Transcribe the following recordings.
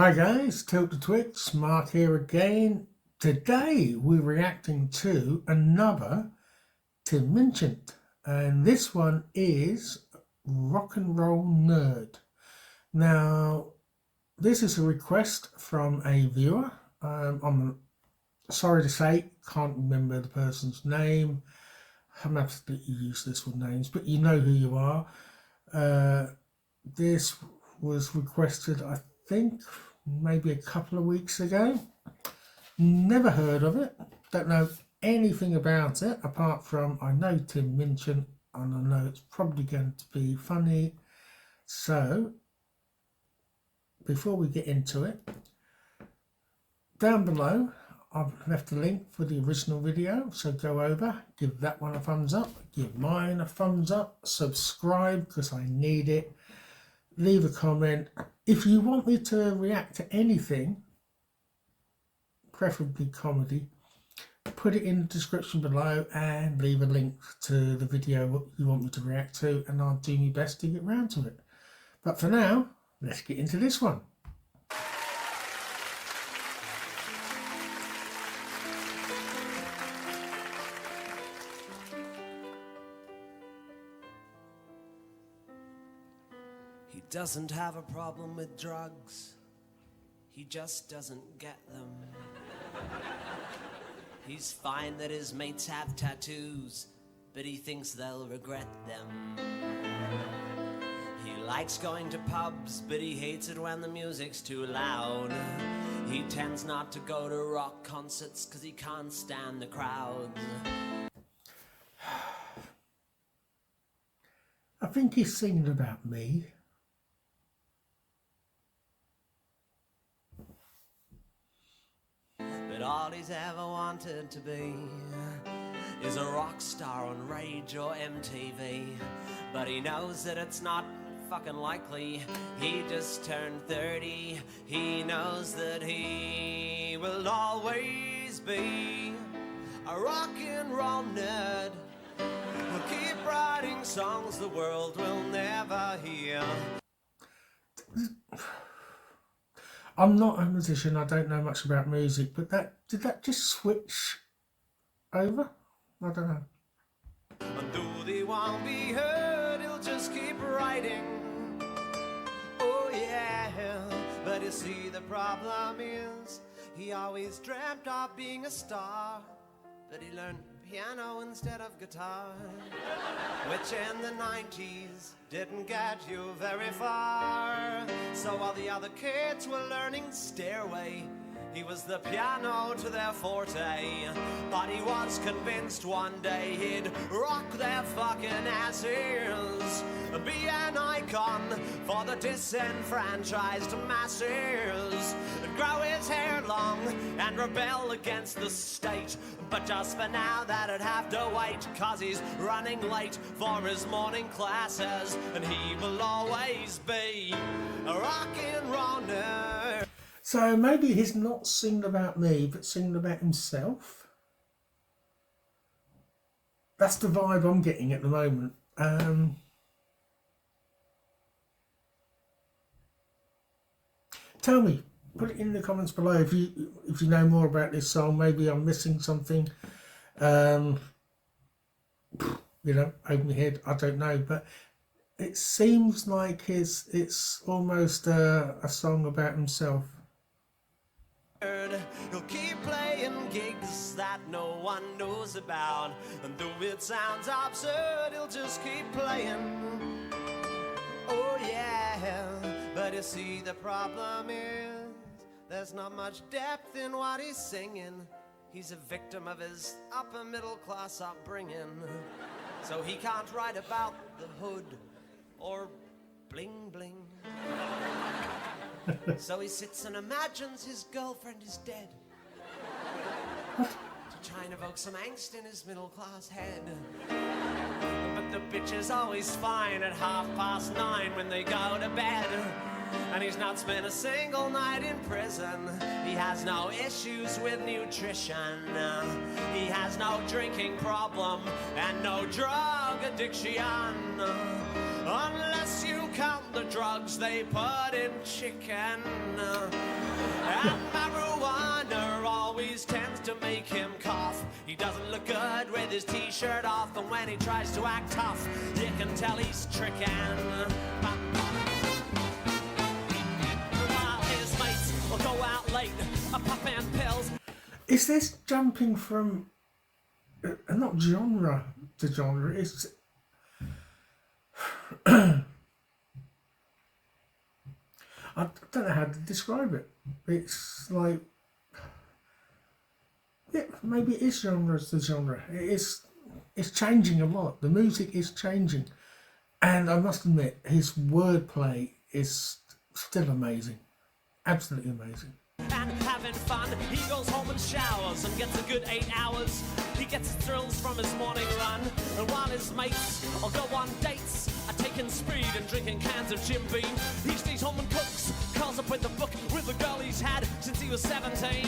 Hi guys, Tilt the Twix, Mark here again. Today we're reacting to another Tim Minchin, and this one is Rock and Roll Nerd. Now, this is a request from a viewer. I'm sorry to say, can't remember the person's name. I'm absolutely useless with names, but you know who you are. This was requested, I think, maybe a couple of weeks ago. Never heard of it, don't know anything about it apart from I know Tim Minchin and I know it's probably going to be funny. So before we get into it, down below I've left a link for the original video, so go over, give that one a thumbs up, give mine a thumbs up, subscribe because I need it, leave a comment. If you want me to react to anything, preferably comedy, put it in the description below and leave a link to the video you want me to react to, and I'll do my best to get round to it. But for now, let's get into this one. He doesn't have a problem with drugs, he just doesn't get them. He's fine that his mates have tattoos, but he thinks they'll regret them. He likes going to pubs, but he hates it when the music's too loud. He tends not to go to rock concerts cause he can't stand the crowds. I think he's singing about me. But all he's ever wanted to be is a rock star on Rage or MTV. But he knows that it's not fucking likely. He just turned 30. He knows that he will always be a rock and roll nerd. He'll keep writing songs the world will never hear. I'm not a musician, I don't know much about music, but did that just switch over? I don't know. And though they won't be heard, he'll just keep writing. Oh yeah, but you see the problem is he always dreamt of being a star, but he learned piano instead of guitar, which in the 90s didn't get you very far. So while the other kids were learning Stairway, he was the piano to their forte. But he was convinced one day he'd rock their fucking asses, be an icon for the disenfranchised masses, grow his hair long and rebel against the state. But just for now that'd have to wait, cause he's running late for his morning classes, and he will always be a rock and roll nerd. So maybe he's not singing about me, but singing about himself. That's the vibe I'm getting at the moment. Tell me, put it in the comments below if you know more about this song. Maybe I'm missing something. You know, over my head, I don't know, but it seems like it's almost a song about himself. He'll keep playing gigs that no one knows about, and though it sounds absurd, he'll just keep playing. Oh yeah, but you see the problem is there's not much depth in what he's singing. He's a victim of his upper middle class upbringing, so he can't write about the hood or bling bling. So he sits and imagines his girlfriend is dead to try and evoke some angst in his middle class head. But the bitch is always fine at 9:30 when they go to bed, and he's not spent a single night in prison. He has no issues with nutrition, he has no drinking problem and no drug addiction. unless you count the drugs they put in chicken. And marijuana always tends to make him cough. He doesn't look good with his t-shirt off, and when he tries to act tough, you can tell he's tricking. While his mates will go out late, puffing pills. Is this jumping from not genre to genre? It's I don't know how to describe it. It's like, yeah, maybe it is genre to genre. It's changing a lot. The music is changing, and I must admit, his wordplay is still amazing, absolutely amazing. And having fun, he goes home and showers and gets a good 8 hours. He gets his thrills from his morning run, and while his mates all go on dates, are taking speed and drinking cans of Jim Beam, he stays home and cooks, curls up with the book with the girl he's had since he was 17.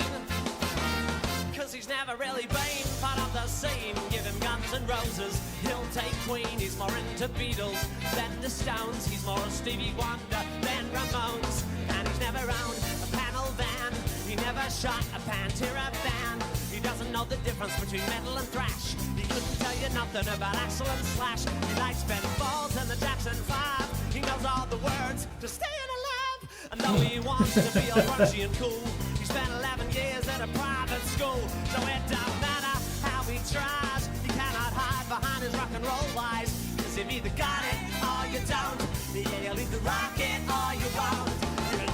Cause he's never really been part of the scene. Give him Guns N' Roses, he'll take Queen. He's more into Beatles than the Stones. He's more Stevie Wonder than Ramones. And he's never owned a panel van. He never shot a Pantera band. He doesn't know the difference between metal and thrash. He couldn't tell you nothing about Axl and Slash. He likes Ben Folds and the Jackson 5. He knows all the words to Stayin' Alive. And though he wants to be all grungy and cool, he spent 11 years at a private school. So it don't matter how he tries, he cannot hide behind his rock and roll lies. Cause you've either got it or you don't. Yeah, you'll either rock it or you won't.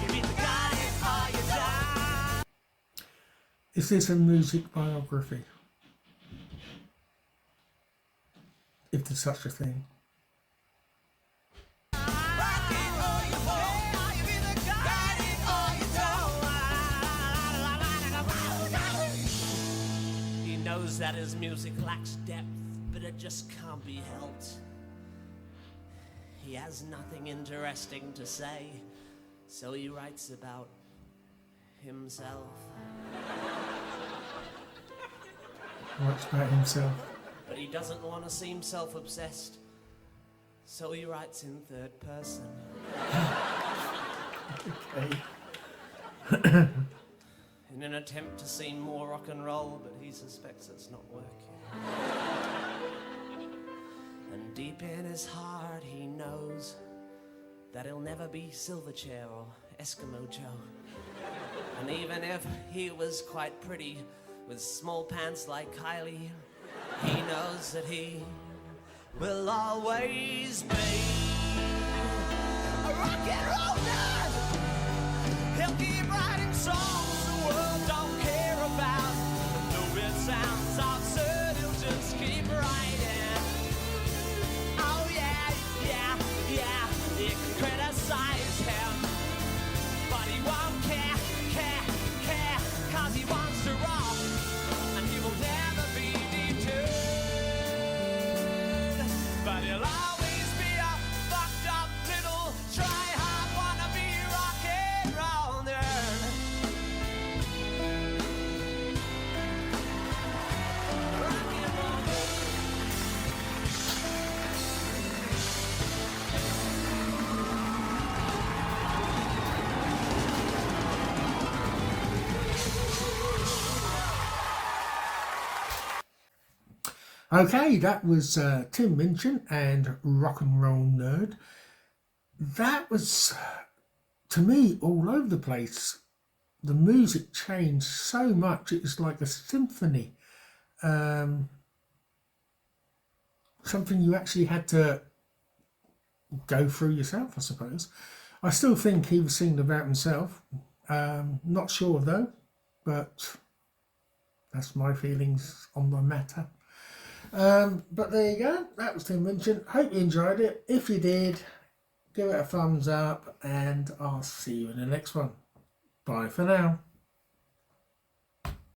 You've either got it or you don't. Is this a music biography? If there's such a thing. Knows that his music lacks depth, but it just can't be helped. He has nothing interesting to say, so he writes about himself. Writes about himself. But he doesn't want to seem self-obsessed, so he writes in third person. Okay. In an attempt to seem more rock and roll, but he suspects it's not working. And deep in his heart he knows that he'll never be Silverchair or Eskimo Joe. And even if he was quite pretty with small pants like Kylie, he knows that he will always be a rock and roll nerd. He'll keep writing songs world don't care about. Though it sounds absurd, he'll just keep writing. Oh yeah, yeah, yeah. You can criticize him, but he won't care, cause he wants to rock, and he will never be deterred. But he'll always be a fucked up little try-hard wannabe rock and roll nerd. Okay, that was Tim Minchin and Rock and Roll Nerd. That was, to me, all over the place. The music changed so much, it was like a symphony. Something you actually had to go through yourself, I suppose. I still think he was singing about himself. Not sure though, but that's my feelings on the matter. But there you go, that was Tim Minchin. Hope you enjoyed it. If you did, give it a thumbs up, and I'll see you in the next one. Bye for now.